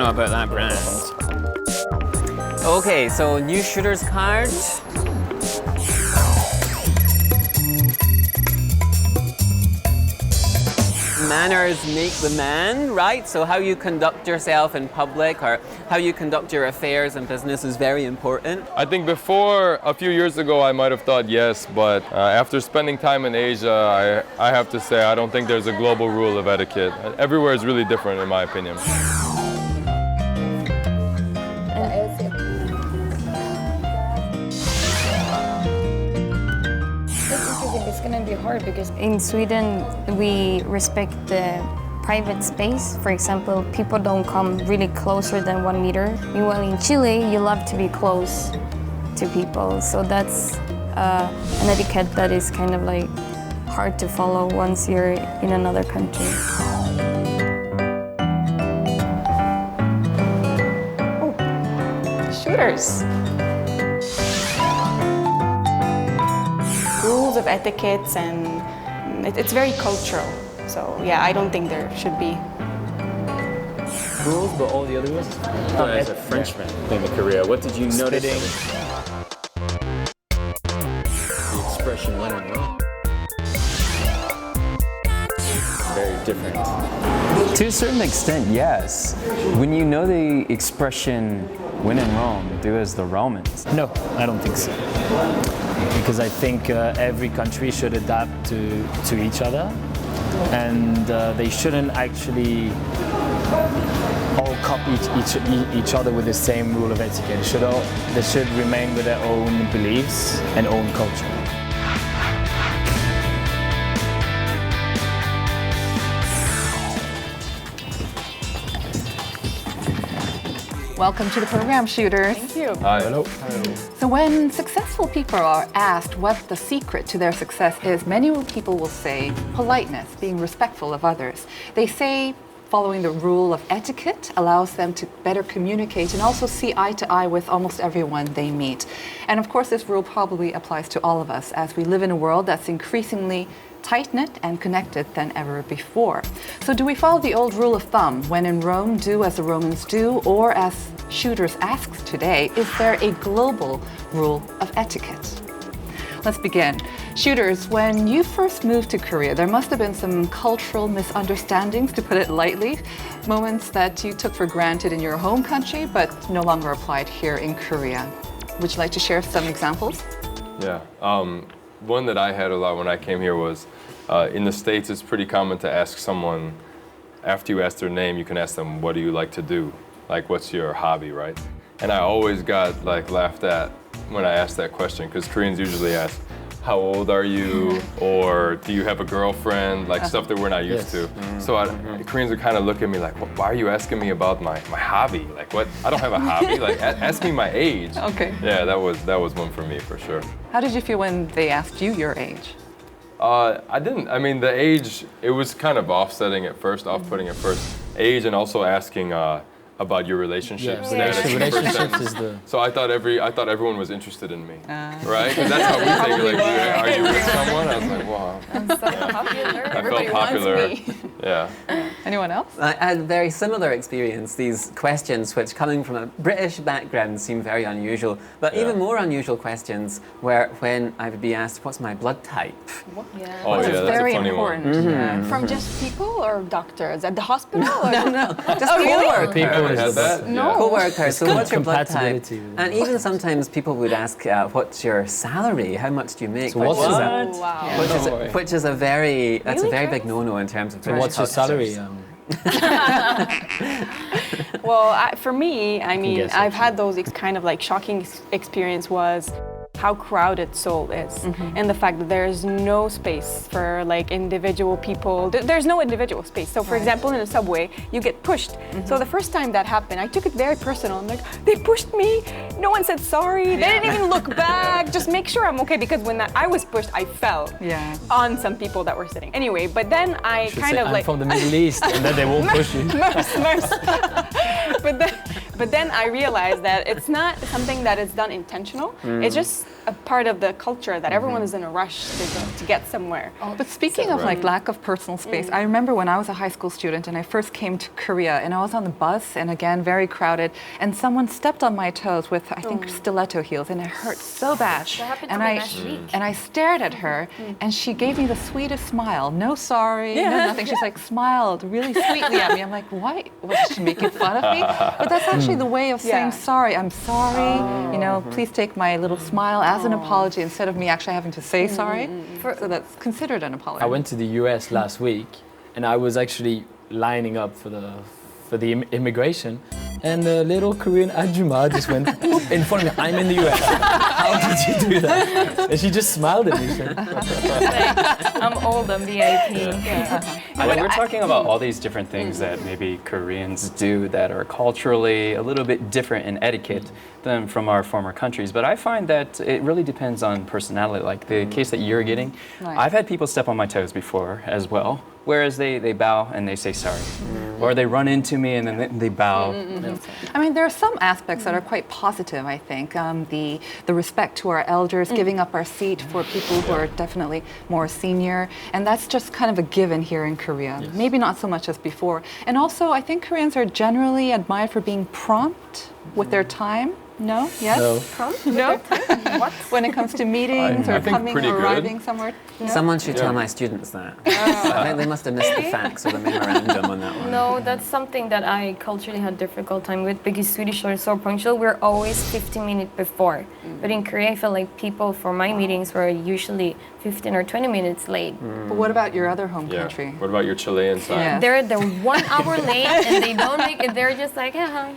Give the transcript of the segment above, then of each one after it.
know about that brand. Okay, so new shooter's card. Manners make the man, right? So how you conduct yourself in public or how you conduct your affairs and business is very important. I think before, a few years ago, I might have thought yes, but after spending time in Asia, I have to say I don't think there's a global rule of etiquette. Everywhere is really different, in my opinion. It's going to be hard because in Sweden we respect the private space. For example, people don't come really closer than 1 meter. Meanwhile, in Chile, you love to be close to people. So that's an etiquette that is kind of like hard to follow once you're in another country. Shooters. Rules of etiquettes, and it's very cultural. So yeah, I don't think there should be Rules, but all the other rules? As a Frenchman in Korea, what did you notice? The expression when in Rome. Very different. To a certain extent, yes. When you know the expression when in Rome, do as the Romans. No, I don't think so. Because I think every country should adapt to each other, and they shouldn't actually all copy each other with the same rule of etiquette. They should remain with their own beliefs and own culture. Welcome to the program, shooters. Thank you. Hi. Hello. So when successful people are asked what the secret to their success is, many people will say politeness, being respectful of others. They say following the rule of etiquette allows them to better communicate and also see eye to eye with almost everyone they meet. And of course, this rule probably applies to all of us as we live in a world that's increasingly tight-knit and connected than ever before. So do we follow the old rule of thumb, when in Rome, do as the Romans do, or as Shooters asks today, is there a global rule of etiquette? Let's begin. Shooters, when you first moved to Korea, there must have been some cultural misunderstandings, to put it lightly, moments that you took for granted in your home country, but no longer applied here in Korea. Would you like to share some examples? Yeah. One that I had a lot when I came here was, in the States, it's pretty common to ask someone, after you ask their name, you can ask them, what do you like to do? Like, what's your hobby, right? And I always got laughed at when I asked that question, because Koreans usually ask, how old are you? Or do you have a girlfriend? Like stuff that we're not used to. So Koreans would kind of look at me like, why are you asking me about my hobby? Like what? I don't have a hobby. Like ask me my age. Okay. Yeah, that was one for me for sure. How did you feel when they asked you your age? I didn't. I mean, the age, it was kind of off-putting at first. Age and also asking about your relationships. Relationships is the... So I thought everyone was interested in me, right? Because that's how we think. Like, are you with someone? I was like, wow. I'm so popular. I felt popular. Yeah. Anyone else? I had a very similar experience. These questions, which coming from a British background seem very unusual, but even more unusual questions were when I would be asked, what's my blood type? Yeah. Oh yeah, that's very a funny important. one. Yeah. From just people or doctors at the hospital? Or? No, just co-workers. People Had that? No. Co-workers, so what's your blood type? Compatibility. And even sometimes people would ask, what's your salary? How much do you make? So what's that? Oh, wow. Yeah. Which is a very Really, big no-no in terms of So British what's your cultures. salary? Well, for me, I mean, guess I've had those kind of like shocking experience was how crowded Seoul is, and the fact that there's no space for like individual people. There's no individual space. So, for example, in a subway, you get pushed. So the first time that happened, I took it very personal. I'm like, they pushed me. No one said sorry. They didn't even look back. Just make sure I'm okay, because when I was pushed, I fell on some people that were sitting. Anyway, but then I kind of I'm like from the Middle East, and then they won't push you. Merce. But then I realized that it's not something that is done intentional. It's just a part of the culture that everyone is in a rush to get somewhere. But speaking of like lack of personal space, I remember when I was a high school student and I first came to Korea and I was on the bus and again very crowded and someone stepped on my toes with I think stiletto heels and it hurt so bad. That happened to and me last week. And I stared at her and she gave me the sweetest smile. No sorry, no nothing. She's like smiled really sweetly at me. I'm like, why? Was she making fun of me? But that's actually the way of saying sorry. I'm sorry. You know, please take my little smile as an apology instead of me actually having to say sorry. So that's considered an apology. I went to the US last week, and I was actually lining up for the immigration, and the little Korean ajumma just went whoop in front of me. I'm in the US. How did you do that? And she just smiled at me. She said, I'm old, I'm VIP. When we're talking about all these different things that maybe Koreans do that are culturally a little bit different in etiquette than from our former countries, but I find that it really depends on personality. Like the case that you're getting, I've had people step on my toes before as well, whereas they bow and they say sorry. Or they run into me and then they bow. I mean, there are some aspects that are quite positive, I think. The respect to our elders, giving up our seat for people who are definitely more senior. And that's just kind of a given here in Korea. Maybe not so much as before. And also, I think Koreans are generally admired for being prompt with their time. No? Yes? no. No? What? When it comes to meetings I or think coming pretty or good. arriving somewhere? No? Someone should tell my students that. I think they must have missed the facts or the memorandum on that one. No, that's something that I culturally had difficult time with because Swedish are so punctual. We're always 15 minutes before. But in Korea, I feel like people for my meetings were usually 15 or 20 minutes late. But what about your other home country? What about your Chilean side? Yeah. They're 1 hour late and they don't make it. They're just like, like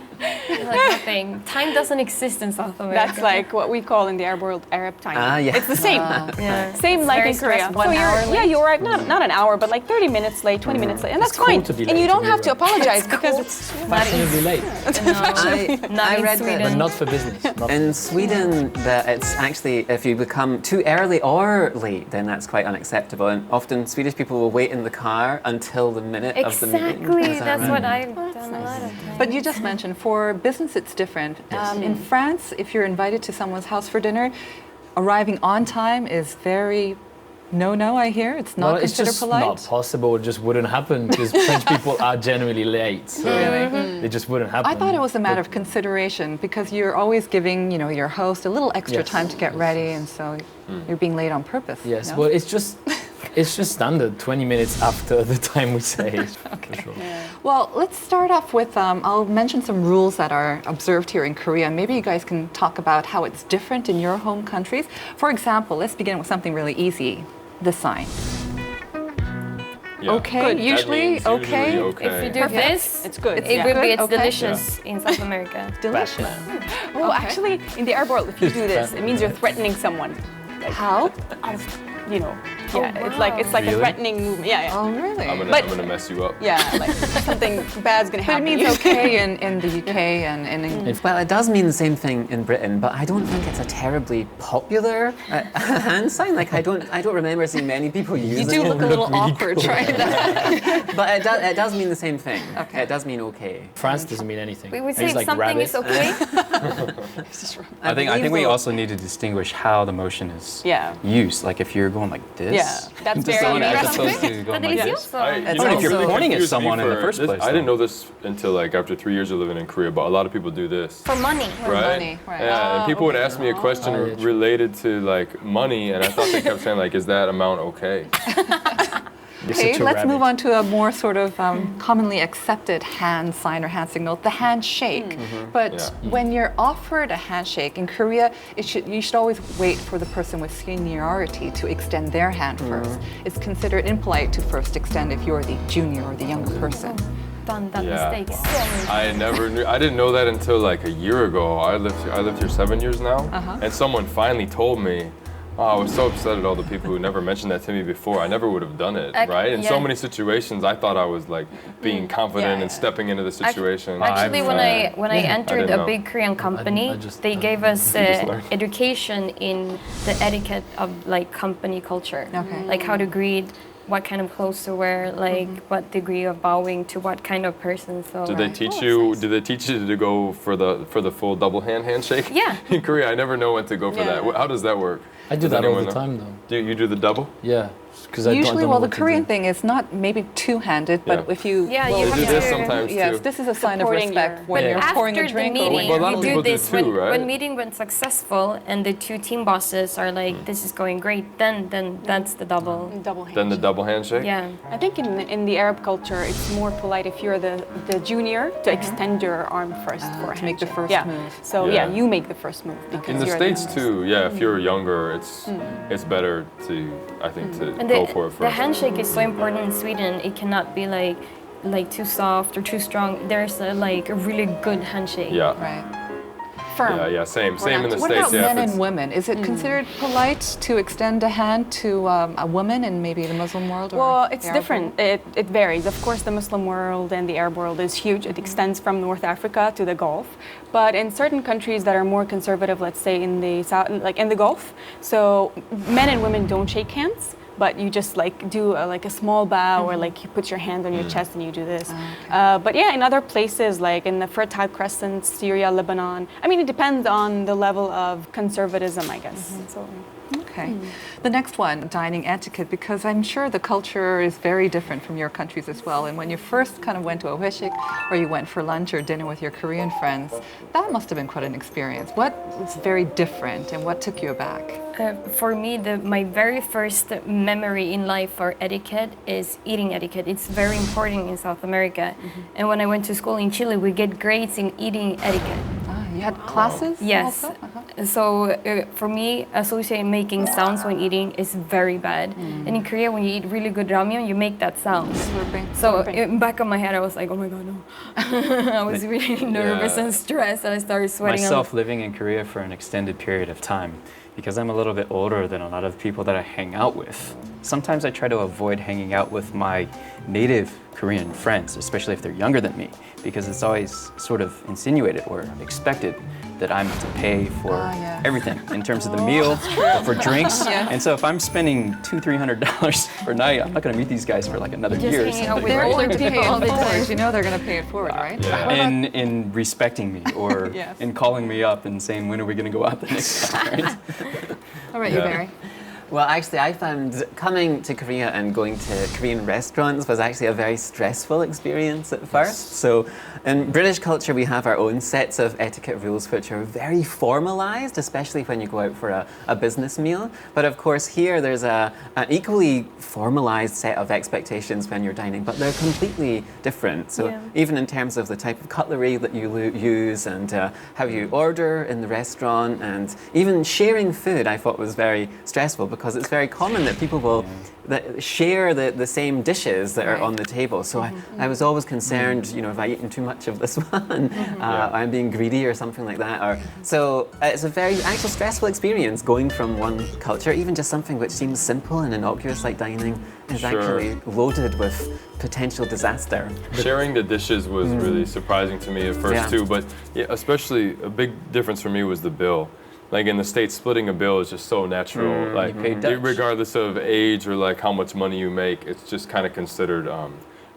nothing. Time doesn't exist in South America. That's like what we call in the Arab world Arab time. Yeah. It's the same. yeah. Same like very in Korea. stressed, 1 you're, hour yeah, late. you arrive not an hour, but like 30 minutes late, 20 minutes late, and that's It's cool fine. to be And late you don't to have to Europe. apologize because it's Fashionably late, Not in read Sweden. but not for business. Not In Sweden, that it's actually, if you become too early or late, then that's quite unacceptable. And often Swedish people will wait in the car until the minute of the meeting. Exactly, Is that that's right? what I've done a lot of times. But you just mentioned for business it's different. In France, if you're invited to someone's house for dinner, arriving on time is very no, I hear. It's not it's considered just polite. not possible. It just wouldn't happen because French people are generally late. So it just wouldn't happen. I thought it was a matter of consideration because you're always giving, your host a little extra Yes. time to get ready, and so you're being late on purpose. Yes, no? well, it's just standard 20 minutes after the time we say. Okay. For sure. Well, let's start off with, I'll mention some rules that are observed here in Korea. Maybe you guys can talk about how it's different in your home countries. For example, let's begin with something really easy. The sign. Yeah. Okay, That usually means okay. If you do Perfect. this, it's good. it would be it's Okay. delicious in South America. Delicious. Oh, actually, in the Arab world, if you do this, it means you're threatening someone. Like, How? It's like a Really? threatening movement. Yeah. Oh, really? I'm But- gonna mess you up. Yeah, like something bad's gonna But it happen. means okay in the UK and in Well, it does mean the same thing in Britain, but I don't think it's a terribly popular hand sign. Like I don't remember seeing many people you use do it. look a little awkward trying that. But it does mean the same thing. Okay. It does mean okay. France doesn't mean anything. We would It say means if like something rabbit. is okay. I think believe we though- also need to distinguish how the motion is Yeah. used. Like if you're going like this, Yeah, that's very someone as interesting. opposed to going like this. Delicioso. It's Even if you're also- pointing at confused me someone in the for first this- place, I didn't though. know this until like after 3 years of living in Korea, but a lot of people do this. For money. Right? money, right. Yeah, and people would ask me a question Oh, yeah, true. related to like money, and I thought they kept saying like, "Is that amount okay?" You're Okay, such a let's move rabbit. on to a more sort of commonly accepted hand sign or hand signal, the handshake. But Yeah. when you're offered a handshake in Korea, you should always wait for the person with seniority to extend their hand first. It's considered impolite to first extend if you're the junior or the younger person. Done that Yeah. mistake so many times. I never knew. I didn't know that until like a year ago. I lived here 7 years now, and someone finally told me. Oh, I was so upset at all the people who never mentioned that to me before. I never would have done it, right? In so yeah. many situations, I thought I was like being confident and stepping into the situation. Actually, when I entered didn't a know. big Korean company, I just- they gave us just learned. education in the etiquette of like company culture, Okay. like how to greet what kind of clothes to wear, like what degree of bowing to what kind of person. So Did they teach you? Did they teach you to go for the full double handshake? Yeah. In Korea, I never know when to go for that. How does that work? I do Does that all anyone the know? time though. Do you do the double? Yeah, because I Usually, don't well, know the what to Korean do. thing is not maybe two-handed, but Yeah. if you Yeah, well, you They have do to- this sometimes yes, too. this is a sign of Supporting respect your- when Yeah. you're pouring a after the drink. meeting, Well, a lot of we people do do this too, right? when meeting went successful and the two team bosses are like, this is going great. Then that's the double. Double Then the handshake. double handshake. Yeah. I think in the Arab culture, it's more polite if you're the junior to extend your arm first for a to make the handshake. first yeah. move. So Yeah. you make the first move because In the you're States the too, yeah. If you're younger, it's better to, I think, to And go for it the first. handshake is so important in Sweden. It cannot be like too soft or too strong. There's a really good handshake. Yeah. Right. firm. Yeah, same We're in not the too- What States. about Yeah, if men it's- and women? Is it considered polite to extend a hand to a woman in maybe the Muslim world? Or Well, it's the Arab different. world? It varies. Of course, the Muslim world and the Arab world is huge. It extends from North Africa to the Gulf. But in certain countries that are more conservative, let's say in the South, like in the Gulf, so men and women don't shake hands. But you just do a small bow, or you put your hand on your chest and you do this. But yeah, in other places, like in the Fertile Crescent, Syria, Lebanon, I mean, it depends on the level of conservatism, I guess. So. Okay. The next one, dining etiquette, because I'm sure the culture is very different from your countries as well. And when you first kind of went to a hueshik, or you went for lunch or dinner with your Korean friends, that must have been quite an experience. What was very different and what took you aback? For me, my very first memory in life for etiquette is eating etiquette. It's very important in South America. And when I went to school in Chile, we get grades in eating etiquette. You had classes? Yes. Also? Uh-huh. So for me, associating making sounds when eating is very bad. And in Korea, when you eat really good ramyeon, you make that sound. Slurping. So in back of my head, I was like, oh my god, no. I was really nervous and stressed, and I started sweating. Myself living in Korea for an extended period of time, because I'm a little bit older than a lot of people that I hang out with. Sometimes I try to avoid hanging out with my native Korean friends, especially if they're younger than me, because it's always sort of insinuated or expected that I'm to pay for everything in terms of the meal or for drinks. And so if I'm spending $200-300 per night, I'm not going to meet these guys for like another year or hanging out something. with They're older going to pay people all it the time. forward. You know they're going to pay it forward, right? Yeah. In respecting me or in calling me up and saying, when are we going to go out the next time, right? All right, you, Barry. Well, actually, I found coming to Korea and going to Korean restaurants was actually a very stressful experience at first. So in British culture, we have our own sets of etiquette rules which are very formalized, especially when you go out for a business meal. But of course, here there's an equally formalized set of expectations when you're dining, but they're completely different. So even in terms of the type of cutlery that you use and how you order in the restaurant, and even sharing food, I thought was very stressful, because it's very common that people will share the same dishes that are on the table. So I was always concerned, if I eaten too much of this one, I'm being greedy or something like that. So it's a very actual stressful experience going from one culture, even just something which seems simple and innocuous like dining is actually loaded with potential disaster. Sharing the dishes was really surprising to me at first too, but especially a big difference for me was the bill. Like in the States, splitting a bill is just so natural. Like pay Dutch. regardless of age or like how much money you make, it's just kind of considered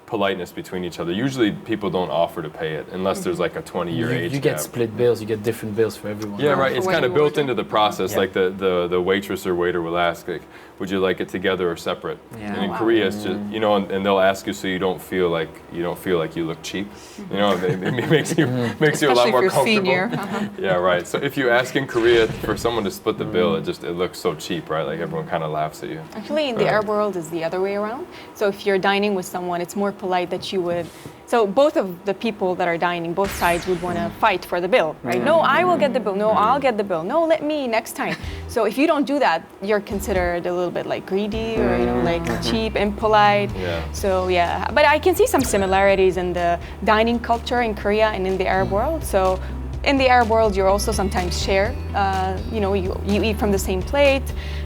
politeness between each other. Usually people don't offer to pay it unless there's like a 20-year age You get gap. split bills, you get different bills for everyone. Yeah, right. It's what kind of you built order. into the process. Like the waitress or waiter will ask, like, would you like it together or separate? Yeah. And in Korea, it's just and they'll ask you so you don't feel like you look cheap. It makes you a lot Especially more if you're comfortable. senior. Yeah, right. So if you ask in Korea for someone to split the bill, it looks so cheap, right? Like everyone kind of laughs at you. Actually, in the Arab world, is the other way around. So if you're dining with someone, it's more polite that you would. So both of the people that are dining, both sides would want to fight for the bill, right? No, I will get the bill. No, I'll get the bill. No, let me next time. So if you don't do that, you're considered a little bit like greedy or like cheap, impolite. Yeah. So yeah, but I can see some similarities in the dining culture in Korea and in the Arab world. So in the Arab world, you also sometimes share. You eat from the same plate.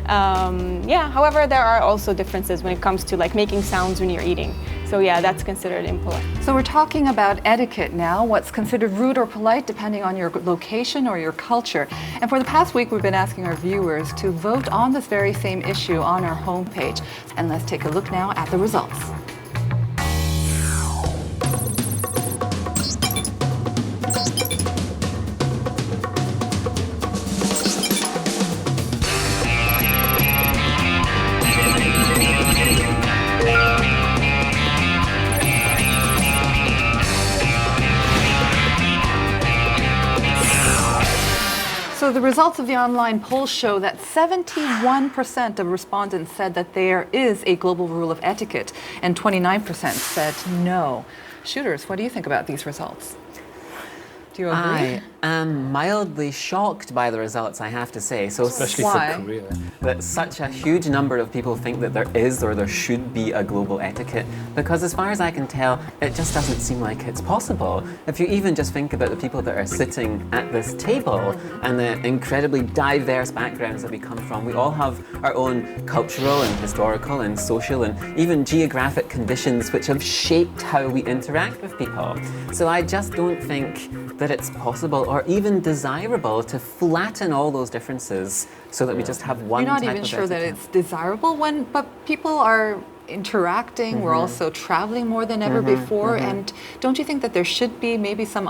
However, there are also differences when it comes to like making sounds when you're eating. So yeah, that's considered impolite. So we're talking about etiquette now, what's considered rude or polite depending on your location or your culture. And for the past week, we've been asking our viewers to vote on this very same issue on our homepage. And let's take a look now at the results. So the results of the online poll show that 71% of respondents said that there is a global rule of etiquette, and 29% said no. Shooters, what do you think about these results? Do you agree? I am mildly shocked by the results, I have to say. So Especially Why? for Korea. that such a huge number of people think that there is or there should be a global etiquette, because as far as I can tell, it just doesn't seem like it's possible. If you even just think about the people that are sitting at this table and the incredibly diverse backgrounds that we come from, we all have our own cultural and historical and social and even geographic conditions which have shaped how we interact with people. So I just don't think that it's possible or even desirable to flatten all those differences so that we just have one You're not type even of sure that etiquette. it's desirable but people are interacting. We're also traveling more than ever before. And don't you think that there should be maybe some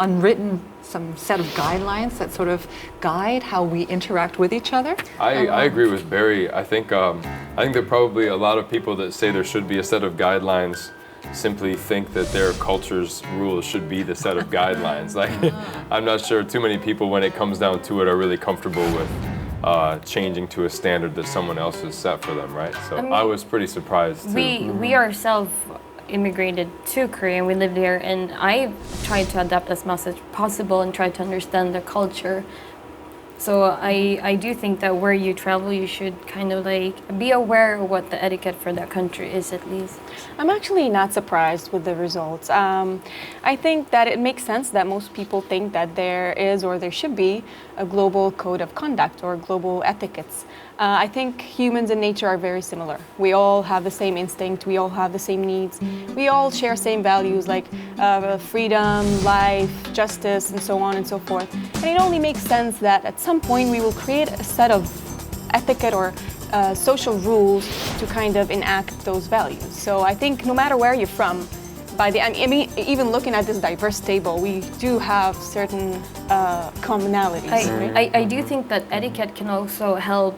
set of guidelines that sort of guide how we interact with each other? I agree with Barry. I think there are probably a lot of people that say there should be a set of guidelines simply think that their culture's rules should be the set of guidelines. Like, I'm not sure too many people, when it comes down to it, are really comfortable with changing to a standard that someone else has set for them, right? So I was pretty surprised too. We ourselves immigrated to Korea and we lived here, and I tried to adapt as much as possible and try to understand the culture. So I do think that where you travel, you should kind of like be aware of what the etiquette for that country is, at least. I'm actually not surprised with the results. I think that it makes sense that most people think that there is or there should be a global code of conduct or global etiquettes. I think humans in nature are very similar. We all have the same instinct, we all have the same needs, we all share same values like freedom, life, justice, and so on and so forth. And it only makes sense that at some point we will create a set of etiquette or social rules to kind of enact those values. So I think no matter where you're from, I mean, even looking at this diverse table, we do have certain commonalities. Right? I do think that etiquette can also help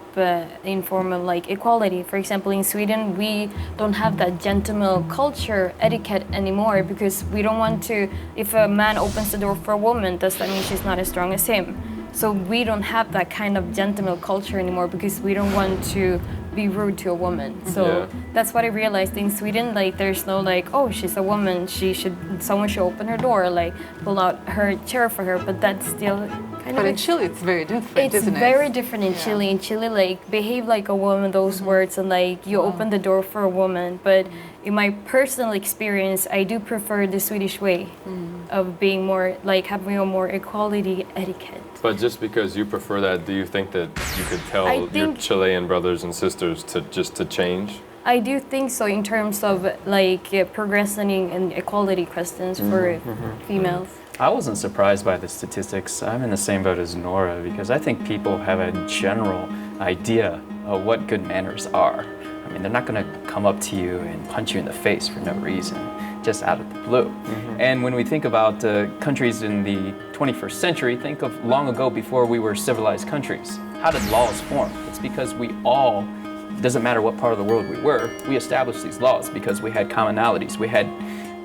in form of like equality. For example, in Sweden, we don't have that gentleman culture etiquette anymore because we don't want to, if a man opens the door for a woman, does that mean she's not as strong as him? So we don't have that kind of gentleman culture anymore because we don't want to be rude to a woman. So that's what I realized in Sweden. Like, there's no like, oh, she's a woman, someone should open her door, like pull out her chair for her. But that's still kind But of. in Chile, it's very different, isn't it? It's very different in Chile. In Chile, like, behave like a woman, those words, and like you open the door for a woman. But in my personal experience, I do prefer the Swedish way of being more like having a more equality etiquette. But just because you prefer that, do you think that you could tell I your think- Chilean brothers and sisters to change? I do think so in terms of like progressing in equality questions for females. I wasn't surprised by the statistics. I'm in the same boat as Nora because I think people have a general idea of what good manners are. I mean, they're not going to come up to you and punch you in the face for no reason, just out of the blue. And when we think about countries in the 21st century, think of long ago before we were civilized countries. How did laws form? It's because we all, it doesn't matter what part of the world we established these laws because we had commonalities. We had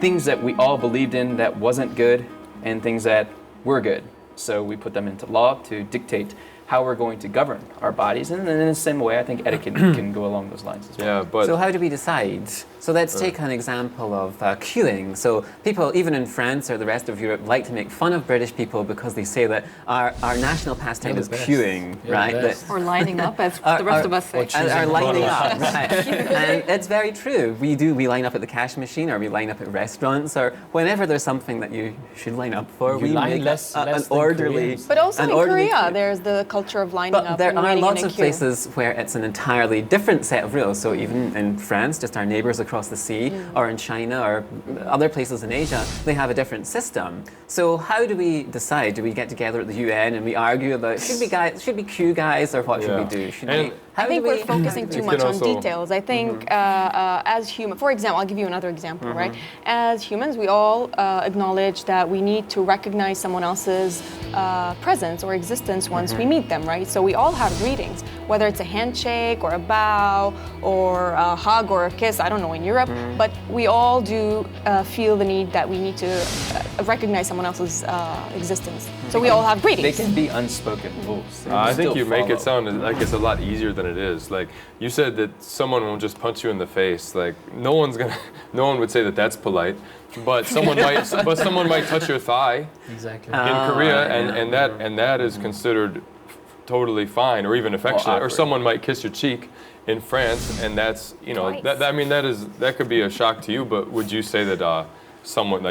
things that we all believed in that wasn't good and things that were good. So we put them into law to dictate how we're going to govern our bodies. And in the same way, I think etiquette can go along those lines as well. Yeah, but So how do we decide? So let's take an example of queuing. So people, even in France or the rest of Europe, like to make fun of British people because they say that our national pastime You're is the best. queuing, You're right? the That- best. Or lining up, as the rest of us say. and are lining up, right? And it's very true. We line up at the cash machine, or we line up at restaurants, or whenever there's something that you should line up for. You we line make less an than orderly. Koreans. But also an in orderly Korea, queue. there's the culture of lining But up there and are waiting lots in a of queue. places where it's an entirely different set of rules. So even in France, just our neighbours across the sea, or in China, or other places in Asia, they have a different system. So how do we decide? Do we get together at the UN and we argue about should be queue guys, or what should we do? I think we're focusing too much on details. I think as human, for example, I'll give you another example, right? As humans, we all acknowledge that we need to recognize someone else's presence or existence once we meet them, right? So we all have greetings, whether it's a handshake or a bow or a hug or a kiss, I don't know in Europe, but we all do feel the need that we need to recognize someone else's existence. So we all have greetings. They can be unspoken rules. I think Still you make it follow. sound like it's a lot easier than it is. Like you said that someone won't just punch you in the face. Like no one would say that that's polite, but someone might touch your thigh Exactly. in Korea, and that is considered totally fine or even affectionate. Or someone might kiss your cheek in France, and that's that could be a shock to you. But would you say that?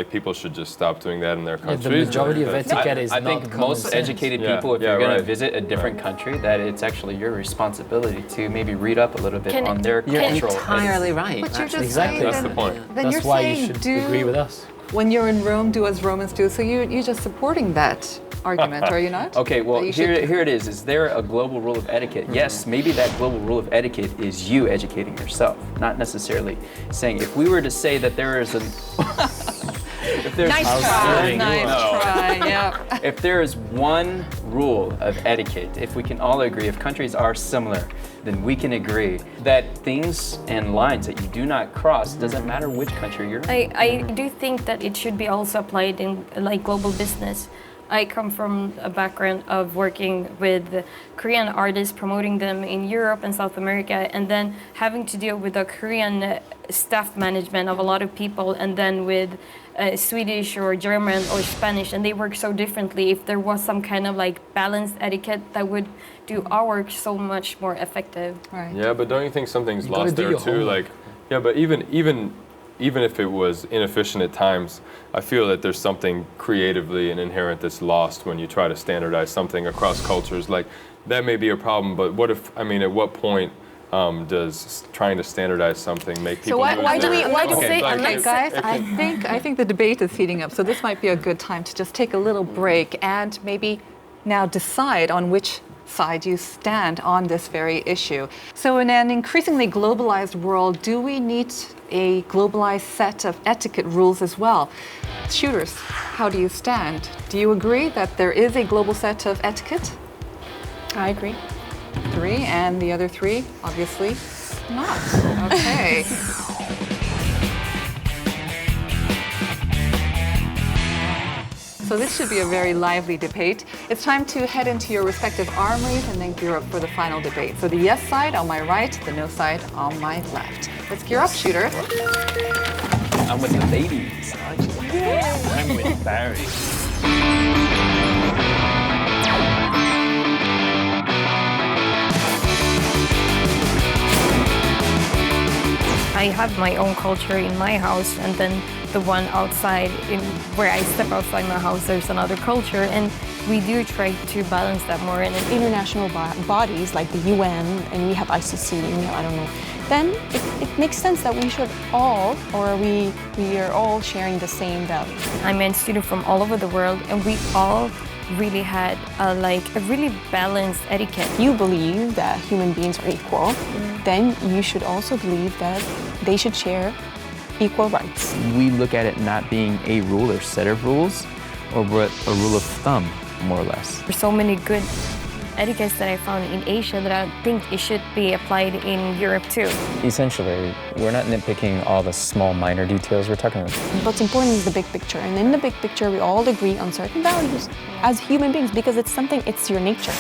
People should just stop doing that in their The countries? majority of etiquette is I not think common most sense. educated Yeah. people, if Yeah, you're going right. to visit a different country, that it's actually your responsibility to maybe read up a little bit Can- on their You're cultural. entirely right. But you're just Exactly. saying That's the then, point. then That's you're why saying you should do agree with us. when you're in Rome, do as Romans do. So you're just supporting that argument, are you not? Okay, well, That you should- here it is. Is there a global rule of etiquette? Yes, maybe that global rule of etiquette is you educating yourself, not necessarily saying, if we were to say that there is an... if there's Nice try. Nice try, yeah. If there is one rule of etiquette, if we can all agree, if countries are similar, then we can agree that things and lines that you do not cross, doesn't matter which country you're in. I do think that it should be also applied in like global business. I come from a background of working with Korean artists, promoting them in Europe and South America, and then having to deal with the Korean staff management of a lot of people, and then with Swedish or German or Spanish, and they work so differently. If there was some kind of like balanced etiquette, that would do our work so much more effective. Right. Yeah, but don't you think something's gotta lost do there your too? homework. Like, yeah, but even if it was inefficient at times, I feel that there's something creatively and inherent that's lost when you try to standardize something across cultures. Like, that may be a problem, but at what point does trying to standardize something make people? So why lose do their- we? Why do Okay, say? like Like, guys, I think the debate is heating up. So this might be a good time to just take a little break and maybe now decide on which side you stand on this very issue. So in an increasingly globalized world, do we need a globalized set of etiquette rules as well? Shooters, how do you stand? Do you agree that there is a global set of etiquette? I agree. 3, and the other 3, obviously not. Okay. So this should be a very lively debate. It's time to head into your respective armories and then gear up for the final debate. So the yes side on my right, the no side on my left. Let's gear up, shooter. I'm with the ladies. I'm with Barry. I have my own culture in my house, and then the one outside, where I step outside my house, there's another culture, and we do try to balance that more. And International bodies like the UN, and we have ICC, and we have, I don't know, then it makes sense that we should all, or we are all sharing the same values. I'm a student from all over the world, and we all really had a really balanced etiquette. You believe that human beings are equal, then you should also believe that they should share equal rights. We look at it not being a rule or set of rules, or but a rule of thumb, more or less. There's so many good etiquettes that I found in Asia that I think it should be applied in Europe too. Essentially, we're not nitpicking all the small minor details. We're talking about What's important is the big picture, and in the big picture we all agree on certain values as human beings because it's your nature.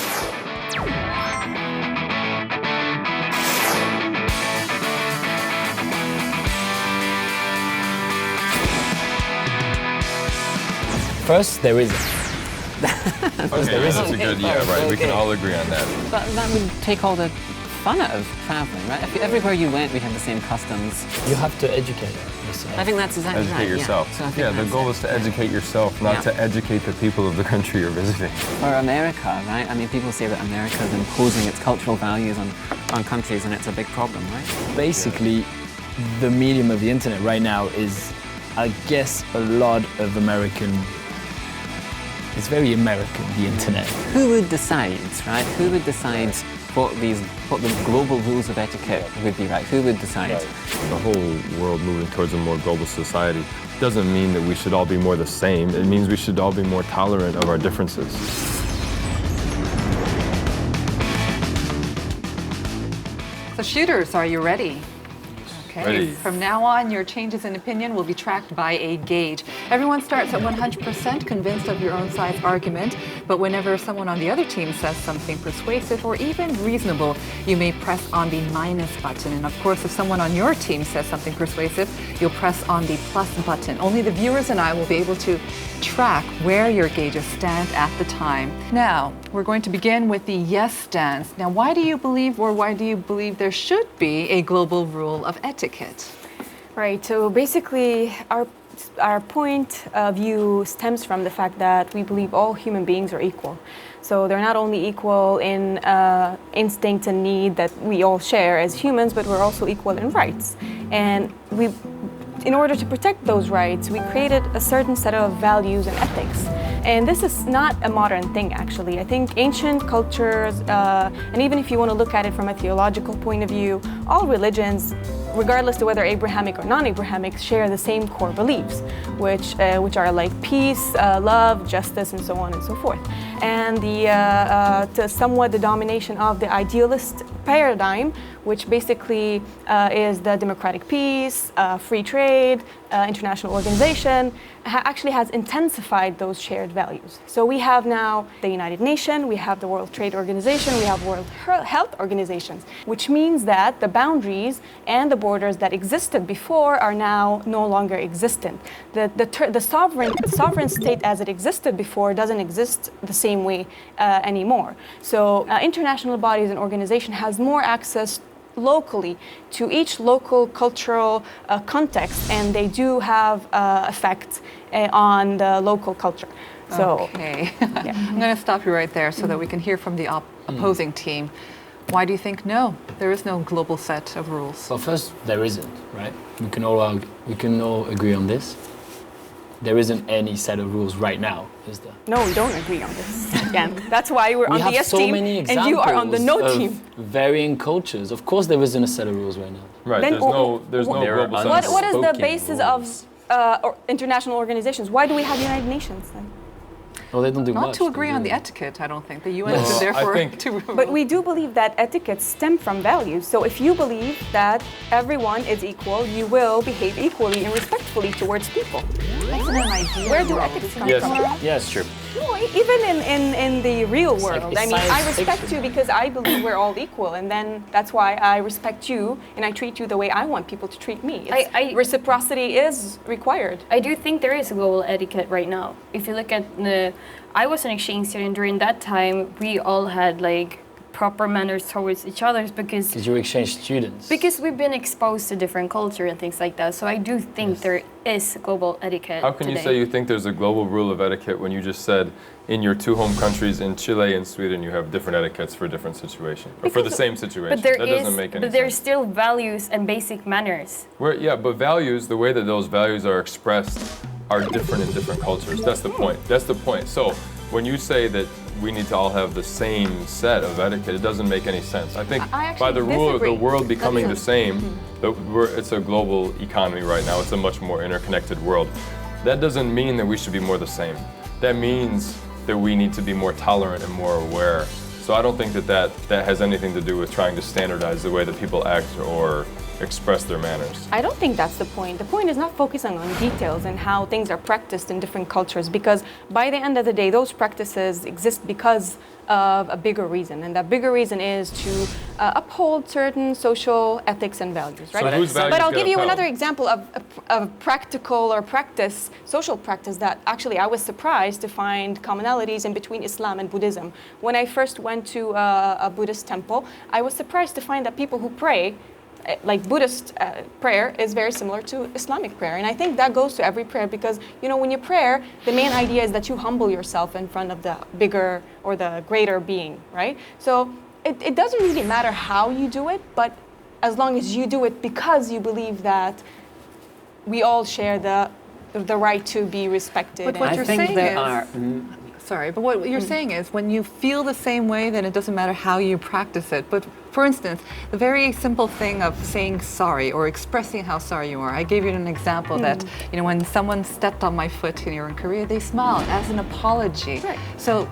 first, there is Okay, that's a good, yeah, right. We can all agree on that. But that would take all the fun out of traveling, right? If everywhere you went, we had the same customs. You have to educate yourself. I think that's exactly right. Educate yourself. Yeah, so I think Yeah, the that's goal it. is to educate yourself, not Yeah. to educate the people of the country you're visiting. For America, right? I mean, people say that America is imposing its cultural values on countries, and it's a big problem, right? Basically, the medium of the internet right now is, I guess, a lot of American. It's very American, the internet. Who would decide, right? Who would decide what the global rules of etiquette would be, right? Who would decide? The whole world moving towards a more global society doesn't mean that we should all be more the same. It means we should all be more tolerant of our differences. So shooters, are you ready? Okay. Ready. From now on, your changes in opinion will be tracked by a gauge. Everyone starts at 100% convinced of your own side's argument, but whenever someone on the other team says something persuasive or even reasonable, you may press on the minus button. And of course, if someone on your team says something persuasive, you'll press on the plus button. Only the viewers and I will be able to track where your gauges stand at the time. Now, we're going to begin with the yes stance. Now, why do you believe there should be a global rule of etiquette? Right, so basically our point of view stems from the fact that we believe all human beings are equal. So they're not only equal in instinct and need that we all share as humans, but we're also equal in rights. And in order to protect those rights, we created a certain set of values and ethics. And this is not a modern thing, actually. I think ancient cultures, and even if you want to look at it from a theological point of view, all religions, regardless of whether Abrahamic or non-Abrahamic, share the same core beliefs, which are like peace, love, justice, and so on and so forth. And somewhat the domination of the idealist paradigm, which basically is the democratic peace, free trade, international organization, actually has intensified those shared values. So we have now the United Nations, we have the World Trade Organization, we have World Health Organizations, which means that the boundaries and the borders that existed before are now no longer existent. The sovereign state as it existed before doesn't exist the same way anymore. So international bodies and organizations has more access locally to each local cultural context, and they do have effects on the local culture. So, okay. I'm going to stop you right there so that we can hear from the opposing team. Why do you think no? There is no global set of rules. Well, first, there isn't, right? We can all agree on this. There isn't any set of rules right now, is there? no, we don't agree on this. Again, that's why we're We on the have yes so team, many and you are on the no examples team. of varying cultures. Of course, there isn't a set of rules right now. Right, Then there's no There are global un- sense. What is the Unspoken basis rules. of international organizations? Why do we have United Nations then? Well, they don't do Not much. to agree they on the do. etiquette, I don't think. The UN is there I for think- But we do believe that etiquette stems from values. So if you believe that everyone is equal, you will behave equally and respectfully towards people. That's an idea. Where do ethics come Yes. from? Yeah, it's true. No, even in the real like world. a I mean, I science respect fiction. you because I believe we're all equal, and then that's why I respect you and I treat you the way I want people to treat me. Reciprocity is required. I do think there is a global etiquette right now. If you look at I was an exchange student during that time. We all had like proper manners towards each other because Because you exchange students. we've been exposed to different culture and things like that. So I do think there is global etiquette. How can you today. say you think there's a global rule of etiquette when you just said in your two home countries, in Chile and Sweden, you have different etiquettes for different situations, or for the same situation? But there that doesn't make any but there's sense. still values and basic manners. But values, the way that those values are expressed, are different in different cultures. That's the point. That's the point. So when you say that we need to all have the same set of etiquette, it doesn't make any sense. I think I by actually the rule of the disagree. world becoming the That's same, it's a global economy right now. It's a much more interconnected world. That doesn't mean that we should be more the same. That means that we need to be more tolerant and more aware. So I don't think that has anything to do with trying to standardize the way that people act or express their manners. I don't think that's the point. The point is not focusing on details and how things are practiced in different cultures, because by the end of the day, those practices exist because of a bigger reason, and that bigger reason is to uphold certain social ethics and values, right? So whose values but I'll get give you upheld? another example of practical or practice, social practice that actually I was surprised to find commonalities in between Islam and Buddhism. When I first went to a Buddhist temple, I was surprised to find that people who pray, like Buddhist prayer, is very similar to Islamic prayer. And I think that goes to every prayer because, you know, when you pray, the main idea is that you humble yourself in front of the bigger or the greater being, right? So it doesn't really matter how you do it, but as long as you do it because you believe that we all share the right to be respected. But what I you're think saying there is, are. sorry, but what you're saying is when you feel the same way, then it doesn't matter how you practice it. But for instance, the very simple thing of saying sorry or expressing how sorry you are. I gave you an example that, you know, when someone stepped on my foot here in Korea, they smiled as an apology. Right. So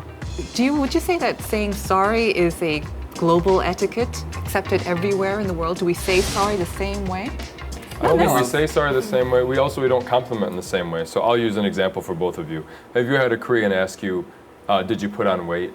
would you say that saying sorry is a global etiquette accepted everywhere in the world? Do we say sorry the same way? I don't think we say sorry the same way. We don't compliment in the same way. So I'll use an example for both of you. Have you had a Korean ask you, did you put on weight?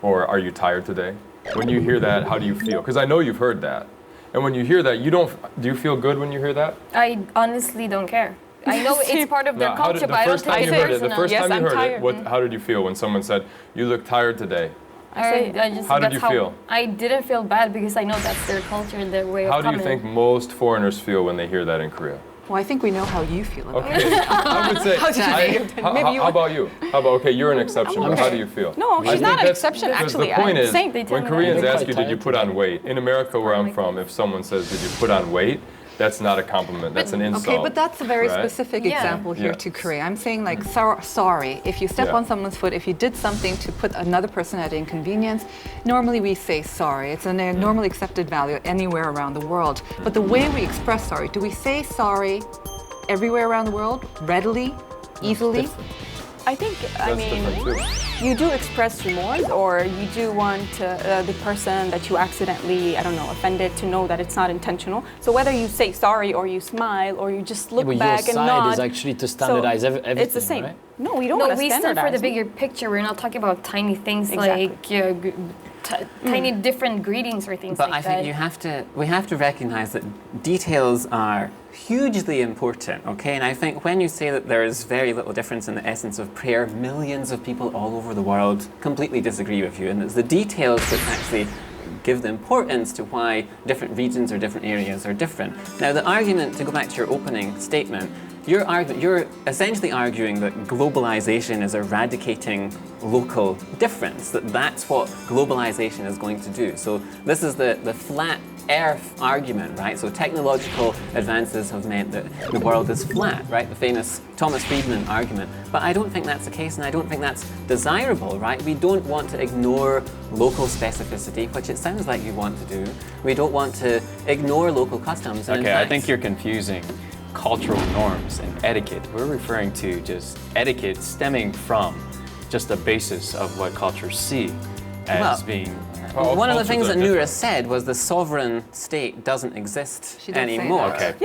Or are you tired today? When you hear that, how do you feel? Because I know you've heard that. And when you hear that, do you feel good when you hear that? I honestly don't care. I know it's part of their Now, culture, but I don't take it the personal. first Yes, time you I'm heard tired. it, how did you feel when someone said, you look tired today? I just, How did that's you feel? I didn't feel bad because I know that's their culture and their way How of do you coming. think most foreigners feel when they hear that in Korea? Well, I think we know how you feel about it. Okay, I would say, how about you? How about, okay, you're an exception, but how do you feel? No, I she's think not an that's- exception, because actually. The point I'm is, saying They tell when me Koreans that. ask you, did you put on weight? In America, where I'm from, if someone says, did you put on weight? That's not a compliment, that's an insult. Okay, but that's a very right? specific Yeah. example here Yeah. to Korea. I'm saying like sorry. If you step Yeah. on someone's foot, if you did something to put another person at inconvenience, normally we say sorry. It's a normally accepted value anywhere around the world. But the way we express sorry, do we say sorry everywhere around the world, readily, easily? I think, I That's mean, different too. you do express remorse, or you do want the person that you accidentally, I don't know, offended to know that it's not intentional. So whether you say sorry or you smile or you just look But back your and side nod. is actually to standardize everything, It's the same. right? No, we don't No, want to we stand standardize. for the bigger picture. We're not talking about tiny things Exactly. like tiny different greetings or things But like I think we have to recognize that details are hugely important, okay? And I think when you say that there is very little difference in the essence of prayer, millions of people all over the world completely disagree with you. And it's the details that actually give the importance to why different regions or different areas are different. Now, the argument, to go back to your opening statement, you're essentially arguing that globalization is eradicating local difference, that's what globalization is going to do. So this is the flat earth argument, right? So technological advances have meant that the world is flat, right? The famous Thomas Friedman argument. But I don't think that's the case, and I don't think that's desirable, right? We don't want to ignore local specificity, which it sounds like you want to do. We don't want to ignore local customs. And in Okay, I fact, think you're confusing cultural norms and etiquette. We're referring to just etiquette stemming from just the basis of what cultures see as Well, being. one of the Cultures things are that Noura different. said was the sovereign state doesn't exist She did say anymore. that.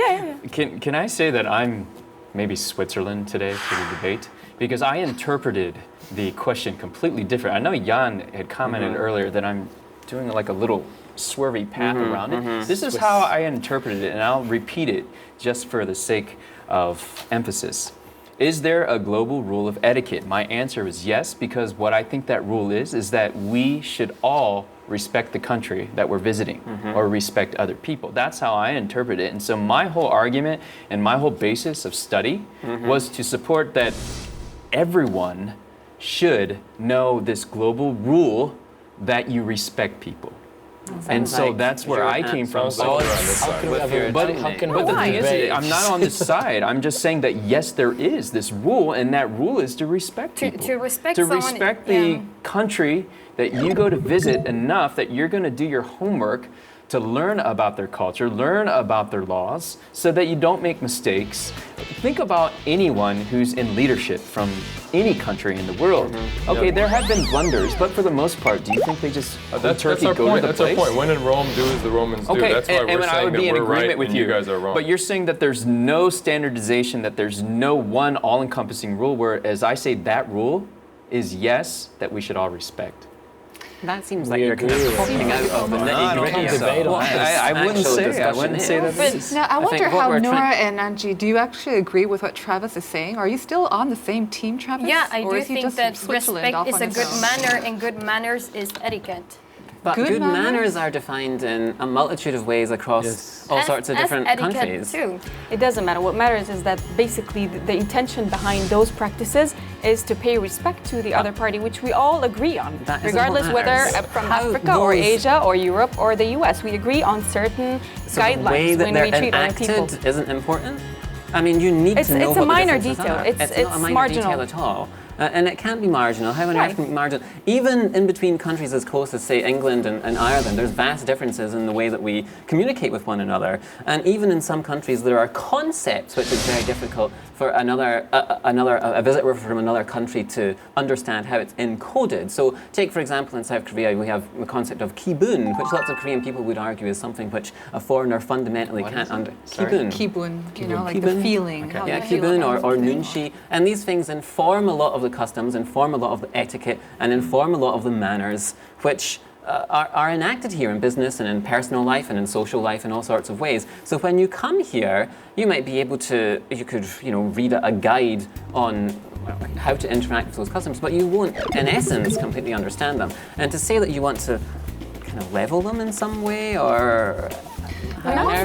Okay. Can I say that I'm maybe Switzerland today for the debate? Because I interpreted the question completely different. I know Jan had commented earlier that I'm doing like a little swervy path around it. This is how I interpreted it, and I'll repeat it just for the sake of emphasis. Is there a global rule of etiquette? My answer is yes, because what I think that rule is that we should all respect the country that we're visiting or respect other people. That's how I interpret it. And so my whole argument and my whole basis of study was to support that everyone should know this global rule that you respect people. And so like that's where you're I came from. Sounds like you're on this How side. can we have your a But, How can but the we thing is, I'm not on this side. I'm just saying that yes, there is this rule, and that rule is to respect people. to respect to someone, respect the yeah. country that you go to visit enough that you're going to do your homework to learn about their culture, learn about their laws, so that you don't make mistakes. Think about anyone who's in leadership from any country in the world. Okay, there have been blunders, but for the most part, do you think they just That's our point. That's our point. When in Rome, do as the Romans do. Okay, That's why we're I saying would that be in we're agreement right with and you guys are wrong. But you're saying that there's no standardization, that there's no one all-encompassing rule, whereas I say that rule is yes, that we should all respect. That seems like you're kind of popping out of the nitty-gritty. I wouldn't say that. Now, I wonder think what how we're Nora and Angie, do you actually agree with what Travis is saying? Are you still on the same team, Travis? Yeah, I Or do is he think just that Switzerland respect off is on a his good own? manner, and good manners is etiquette. But Good good manners? manners are defined in a multitude of ways across all sorts of different etiquette countries. too. It doesn't matter. What matters is that basically the intention behind those practices is to pay respect to the other party, which we all agree on, That isn't regardless what whether matters. from How Africa or those- Asia or Europe or the US. We agree on certain So the way guidelines that when they're we treat other people. enacted isn't important. I mean, you need It's- to know it's a what the minor differences detail. are. It's not a minor marginal. detail at all. And it can be marginal. How on Right. earth can it be marginal? Even in between countries as close as, say, England and Ireland, there's vast differences in the way that we communicate with one another. And even in some countries, there are concepts which is very difficult for a visitor from another country to understand how it's encoded. So take, for example, in South Korea, we have the concept of kibun, which lots of Korean people would argue is something which a foreigner fundamentally can't understand. Kibun, you know, like the feeling. how Yeah, you feel kibun about or something. nunshi. And these things inform a lot of the customs, inform a lot of the etiquette, and inform a lot of the manners, which are enacted here in business and in personal life and in social life in all sorts of ways. So when you come here, you might be able to, you could, read a guide on how to interact with those customs, but you won't, in essence, completely understand them. And to say that you want to kind of level them in some way, or We're not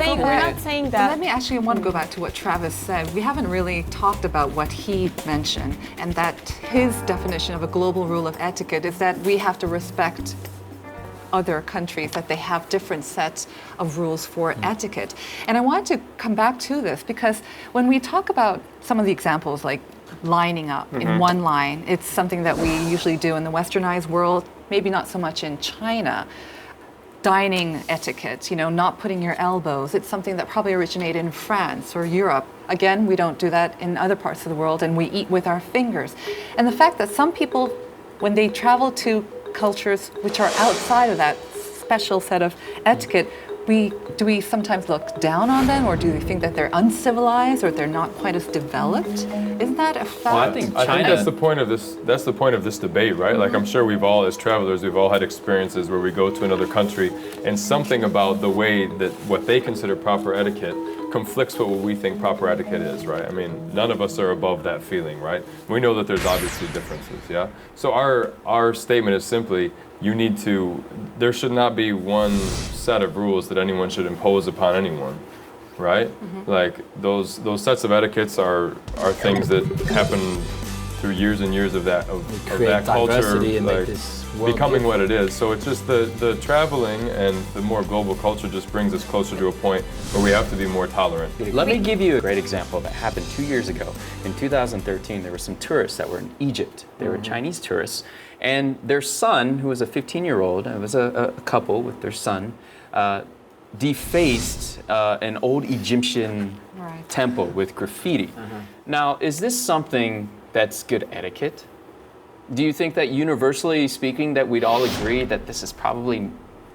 saying But that. let me actually want to go back to what Travis said. We haven't really talked about what he mentioned, and that his definition of a global rule of etiquette is that we have to respect other countries, that they have different sets of rules for etiquette. And I want to come back to this because when we talk about some of the examples like lining up in one line, it's something that we usually do in the westernized world, maybe not so much in China. Dining etiquette, not putting your elbows. It's something that probably originated in France or Europe. Again, we don't do that in other parts of the world, and we eat with our fingers. And the fact that some people, when they travel to cultures which are outside of that special set of etiquette, do we sometimes look down on them, or do we think that they're uncivilized or they're not quite as developed? Isn't that a fact? Well, I think I think China- that's the point of this. That's the point of this debate, right? Like I'm sure we've all, as travelers, we've all had experiences where we go to another country and something about the way that what they consider proper etiquette conflicts with what we think proper etiquette is, right? I mean, none of us are above that feeling, right? We know that there's obviously differences, yeah. So our statement is simply, there should not be one set of rules that anyone should impose upon anyone, right? Like those sets of etiquettes are things that happen through years and years of that create culture, diversity and make like this world becoming what it is. So it's just the traveling and the more global culture just brings us closer to a point where we have to be more tolerant. Let me give you a great example that happened 2 years ago. In 2013, there were some tourists that were in Egypt. They were Chinese tourists. And their son, who was a 15-year-old, it was a couple with their son, defaced an old Egyptian temple with graffiti. Now, is this something that's good etiquette? Do you think that universally speaking that we'd all agree that this is probably,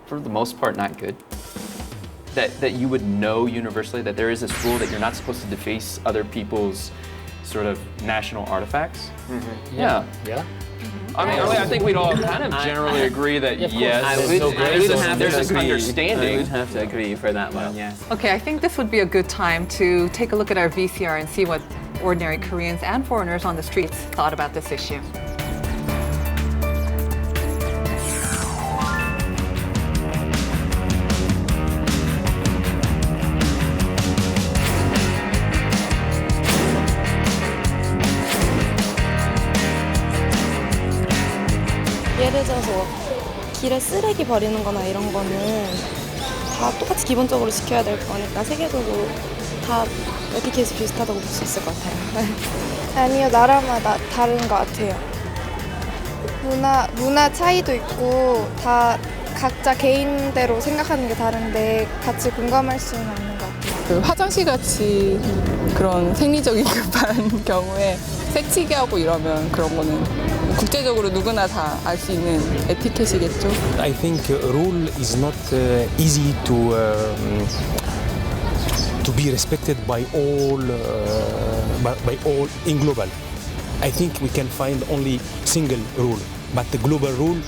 for the most part, not good? That you would know universally that there is this rule that you're not supposed to deface other people's sort of national artifacts? Yeah. Yeah. I mean, I think we'd all kind of generally agree that yes, I there's this I understanding. would have to agree for that one, yes. Okay, I think this would be a good time to take a look at our VCR and see what ordinary Koreans and foreigners on the streets thought about this issue. 예를 들어서 길에 쓰레기 버리는 거나 이런 거는 다 똑같이 기본적으로 지켜야 될 거니까 세계적으로 다 에티켓이 비슷하다고 볼 수 있을 것 같아요. 아니요, 나라마다 다른 것 같아요. 문화 차이도 있고 다 각자 개인대로 생각하는 게 다른데 같이 공감할 수는 없는 것 같아요. 그 화장실 같이 그런 생리적인 급한 경우에 새치기 하고 이러면 그런 거는 국제적으로 누구나 다 알 수 있는 에티켓이겠죠. I think rule is not easy to be respected by all in global. I think we can find only single rule, but the global rule,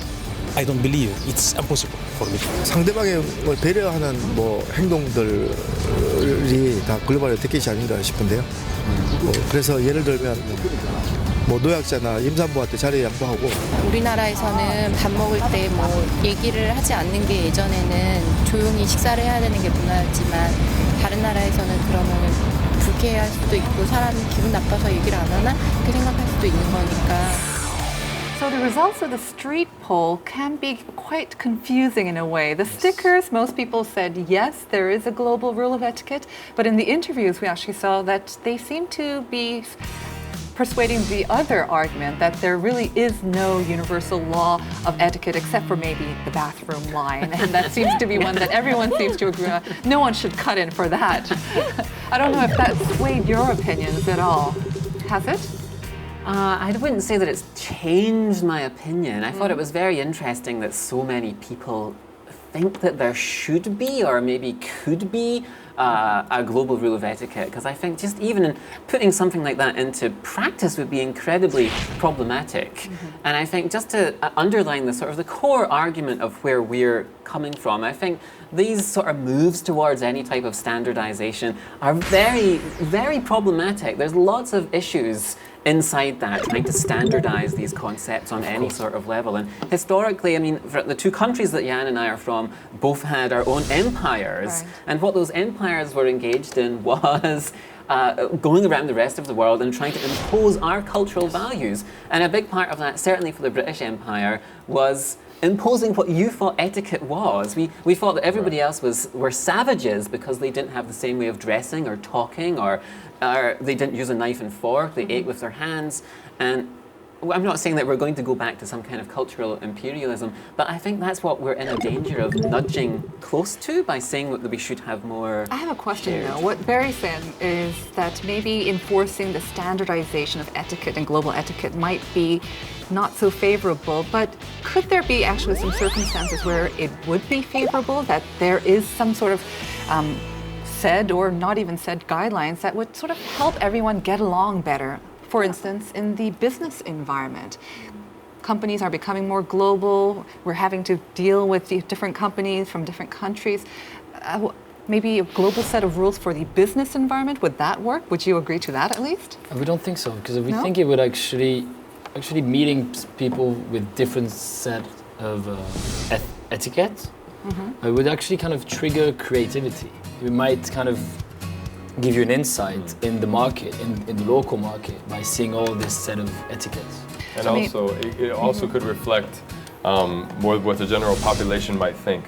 I don't believe it's impossible for me. 상대방을 배려하는 뭐 행동들이 다 글로벌 에티켓이 아닌가 싶은데요. 그래서 예를 들면 뭐 노약자나 임산부한테 자리 양보하고. 우리나라에서는 밥 먹을 때 뭐 얘기를 하지 않는 게 예전에는 조용히 식사를 해야 되는 게 문화였지만 다른 나라에서는 그러면은 불쾌할 수도 있고 사람이 기분 나빠서 얘기를 안 하나 그렇게 생각할 수도 있는 거니까. So the results of the street poll can be quite confusing in a way. The stickers, most people said yes, there is a global rule of etiquette, but in the interviews we actually saw that they seem to be persuading the other argument that there really is no universal law of etiquette except for maybe the bathroom line. And that seems to be one that everyone seems to agree on. No one should cut in for that. I don't know if that swayed your opinions at all. Has it? I wouldn't say that it's changed my opinion. I thought it was very interesting that so many people think that there should be or maybe could be a global rule of etiquette, because I think just even in putting something like that into practice would be incredibly problematic. And I think just to underline the sort of the core argument of where we're coming from, I think these sort of moves towards any type of standardization are very, very problematic. There's lots of issues inside that, trying to standardize these concepts on any sort of level. And historically, I mean, the two countries that Jan and I are from both had our own empires. Right. And what those empires were engaged in was going around the rest of the world and trying to impose our cultural values. And a big part of that, certainly for the British Empire, was imposing what you thought etiquette was. We thought that everybody else were savages because they didn't have the same way of dressing or talking, or they didn't use a knife and fork, they ate with their hands. And I'm not saying that we're going to go back to some kind of cultural imperialism, but I think that's what we're in a danger of nudging close to by saying that we should have more. I have a question though. What Barry said is that maybe enforcing the standardization of etiquette and global etiquette might be not so favorable, but could there be actually some circumstances where it would be favorable, that there is some sort of said or not even said guidelines that would sort of help everyone get along better? For instance, in the business environment, companies are becoming more global. We're having to deal with different companies from different countries. Maybe a global set of rules for the business environment, would that work? Would you agree to that at least? We don't think so, because we think it would actually meeting people with different set of etiquette, it would actually kind of trigger creativity. It might kind of give you an insight in the market, in the local market, by seeing all this set of etiquettes. And it also could reflect more what the general population might think.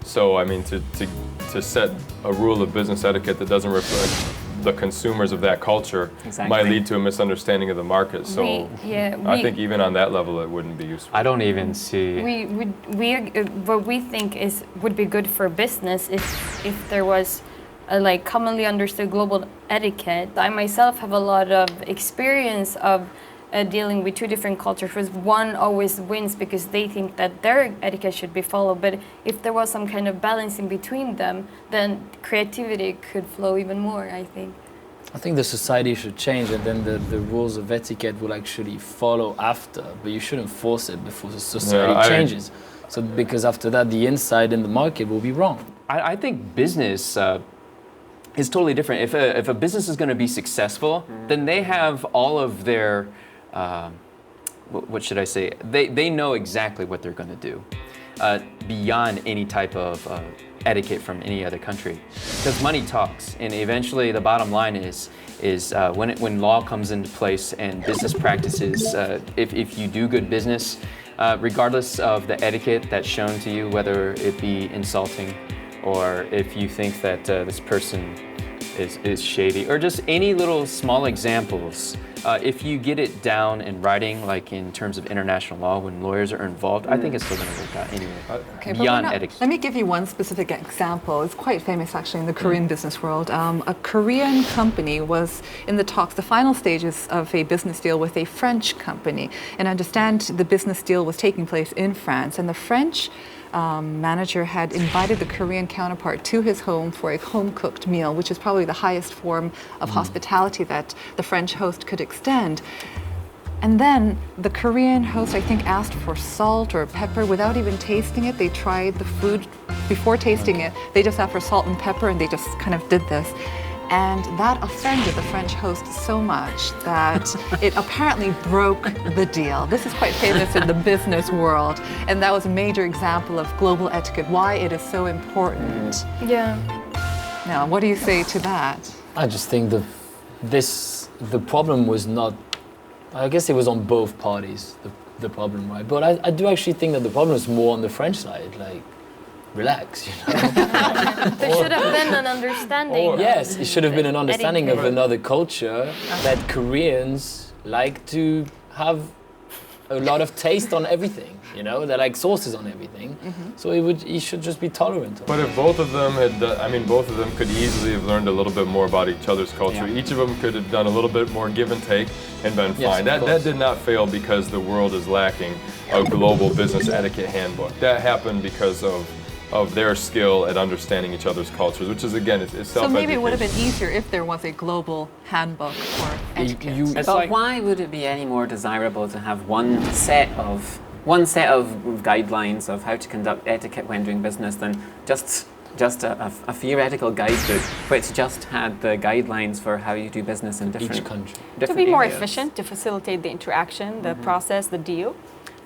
So I mean, to set a rule of business etiquette that doesn't reflect the consumers of that culture might lead to a misunderstanding of the market. So I think even on that level, it wouldn't be useful. I don't even see. What we think would be good for business if there was a commonly understood global etiquette. I myself have a lot of experience of dealing with two different cultures. One always wins because they think that their etiquette should be followed. But if there was some kind of balancing between them, then creativity could flow even more, I think. I think the society should change, and then the rules of etiquette will actually follow after. But you shouldn't force it before the society changes. So because after that, the inside in the market will be wrong. I think business is totally different. If a business is going to be successful, then they have all of their what should I say? They know exactly what they're going to do beyond any type of etiquette from any other country. Because money talks, and eventually the bottom line is when law comes into place and business practices, if you do good business, regardless of the etiquette that's shown to you, whether it be insulting or if you think that this person is shady, or just any little small examples. If you get it down in writing, like in terms of international law, when lawyers are involved, I think it's still going to work out anyway. Okay, but Beyond we're not- etiquette. Let me give you one specific example. It's quite famous actually in the Korean business world. A Korean company was in the talks, the final stages of a business deal with a French company. And I understand the business deal was taking place in France, and the French manager had invited the Korean counterpart to his home for a home-cooked meal, which is probably the highest form of hospitality that the French host could extend. And then the Korean host, I think, asked for salt or pepper without even tasting it. They tried the food before tasting it. They just asked for salt and pepper, and they just kind of did this. And that offended the French host so much that it apparently broke the deal. This is quite famous in the business world, and that was a major example of global etiquette, why it is so important. Yeah. Now, what do you say to that? I just think the problem was not, I guess it was on both parties, the problem, right? But I do actually think that the problem is more on the French side, like, relax, you know? There should have been an understanding. Yes, it should have been an understanding of etiquette. another culture that Koreans like to have a lot of taste on everything, you know? They like sauces on everything. So it should just be tolerant. But if both of them had, both of them could easily have learned a little bit more about each other's culture. Yeah. Each of them could have done a little bit more give and take and been Yes, fine. of That course. did not fail because the world is lacking a global business etiquette handbook. That happened because of their skill at understanding each other's cultures, which is, again, it's So self-education. maybe it would have been easier if there was a global handbook for etiquette. But why would it be any more desirable to have one set of guidelines of how to conduct etiquette when doing business than just a theoretical guidebook which just had the guidelines for how you do business in different Each country. To different be more areas? efficient, to facilitate the interaction, the process, the deal.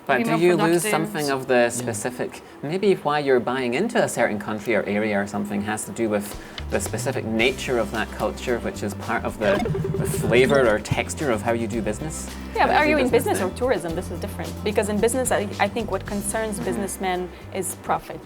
But Be do more you lose productive. something of the specific, maybe why you're buying into a certain country or area or something has to do with the specific nature of that culture, which is part of the flavor or texture of how you do business? Yeah, but How are you do in business there? or tourism? This is different. Because in business, I think what concerns businessmen is profit.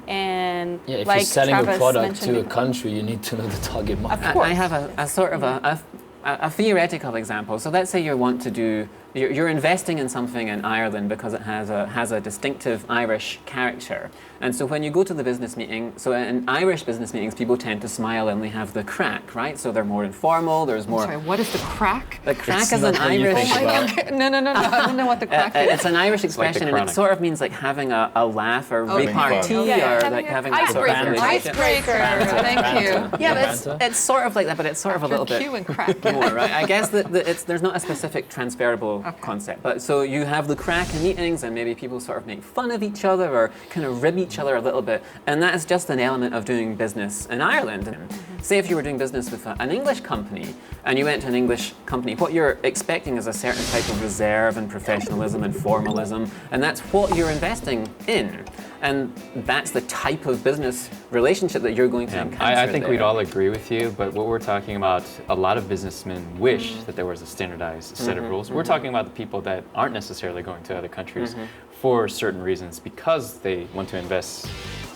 And Yeah, if like you're selling Travis a product mentioned to a before- country, you need to know the target market. Of course. I have a sort of a theoretical example. So let's say you're investing in something in Ireland because it has a distinctive Irish character. And so when you go to the business meeting, so in Irish business meetings, people tend to smile and they have the crack, right? So they're more informal, there's more... Sorry, what is the crack? The crack It's is an not what you Irish... think about. Okay, no, I don't know what the crack is. It's an Irish like the expression, and it chronic. sort of means like having a laugh or Okay. repartee Yeah. or like having that sort of Icebreaker. relationship. Icebreaker, thank you. Yeah, but it's sort of like that, but it's sort of a little bit Q and crack. more, right? I guess that there's not a specific transferable concept, but so you have the crack in meetings, and maybe people sort of make fun of each other or kind of rib each other a little bit, and that's just an element of doing business in Ireland. And say if you were doing business with an English company, and you went to an English company, what you're expecting is a certain type of reserve and professionalism and formalism, and that's what you're investing in. And that's the type of business relationship that you're going to encounter I think we'd there. all agree with you, but what we're talking about, a lot of businessmen wish that there was a standardized set of rules. We're talking about the people that aren't necessarily going to other countries for certain reasons because they want to invest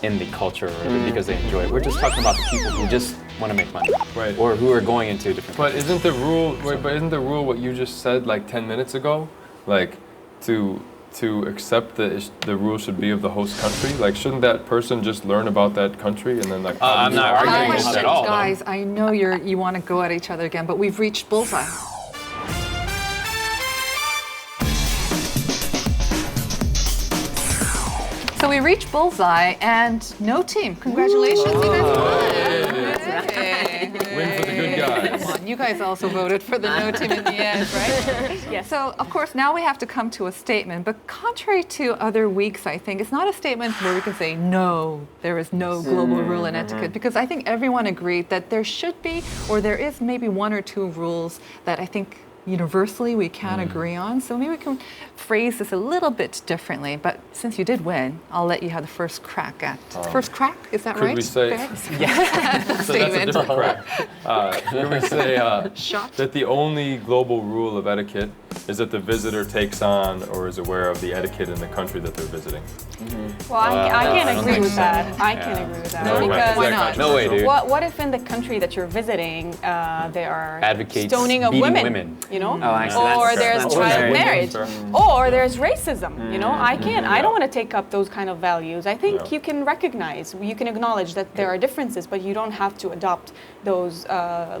in the culture or because they enjoy it. We're just talking about the people who just want to make money, Right. or who are going into different But countries. isn't the rule what you just said like 10 minutes ago? Like to accept that the rule should be of the host country? Like, shouldn't that person just learn about that country and then like? I'm not arguing this at all. Guys, I know you want to go at each other again, but we've reached bullseye. So we reached bullseye and no team. Congratulations, you guys won. Yay. Win for the good guys. Come on, you guys also voted for the no team in the end, right? Yes. So, of course, now we have to come to a statement. But contrary to other weeks, I think, it's not a statement where we can say, no, there is no global rule in etiquette. Because I think everyone agreed that there should be, or there is maybe one or two rules that I think universally we can agree on. So maybe we can phrase this a little bit differently. But since you did win, I'll let you have the first crack at. First crack? Is that Could right? we say? Fair? Yeah. So that's a Statement. different crack. Could we say Shot. that the only global rule of etiquette is it the visitor takes on or is aware of the etiquette in the country that they're visiting? Well, I can't agree with that. I can't agree with that. No, because why not? No way, dude. What if in the country that you're visiting, they are Advocates stoning of beating women, you know? Oh, actually, or that's there's fair. child That's marriage, fair. or there's racism, you know? I don't want to take up those kind of values. I think you can recognize, you can acknowledge that there are differences, but you don't have to adopt those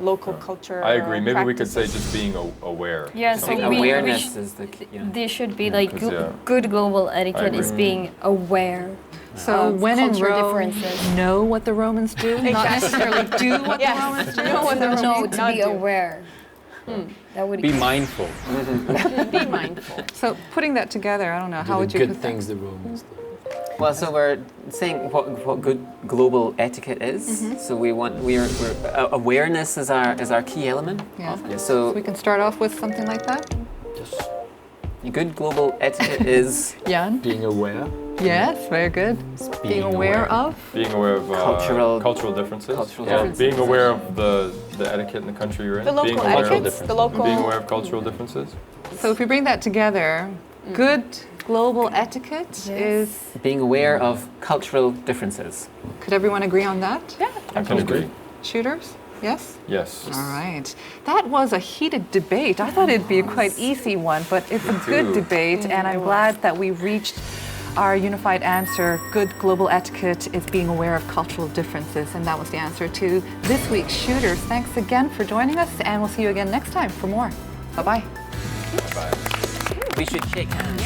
local culture. I agree. Maybe we could say practices. just being aware. Yeah, so Being we awareness is the key. Yeah. There should be like 'cause, yeah. good global etiquette agree. is being aware. So of when in culture Rome, differences. know what the Romans do, not necessarily do what Yes. the Romans do. Know what the Romans No, do, to not be do. aware. That would Be mindful. Be mindful. So putting that together, I don't know, how would you good put that? things the Romans do. Well, so we're saying what good global etiquette is. So we're awareness is our key element. Yeah. of it. So So we can start off with something like that. good global etiquette is Jan? Being aware. Yes, very good. Being aware of. Being aware of cultural differences. Being aware of the etiquette in the country you're in. The being local aware etiquettes, the local. Being aware of cultural differences. So if we bring that together, good global etiquette is. being aware of cultural differences. Could everyone agree on that? Yeah. I can agree. Shooters? Yes? Yes. All right. That was a heated debate. I thought it'd be a quite easy one, but it's a good debate, and I'm glad that we reached our unified answer. Good global etiquette is being aware of cultural differences, and that was the answer to this week's Shooters. Thanks again for joining us, and we'll see you again next time for more. Bye-bye. We should shake hands.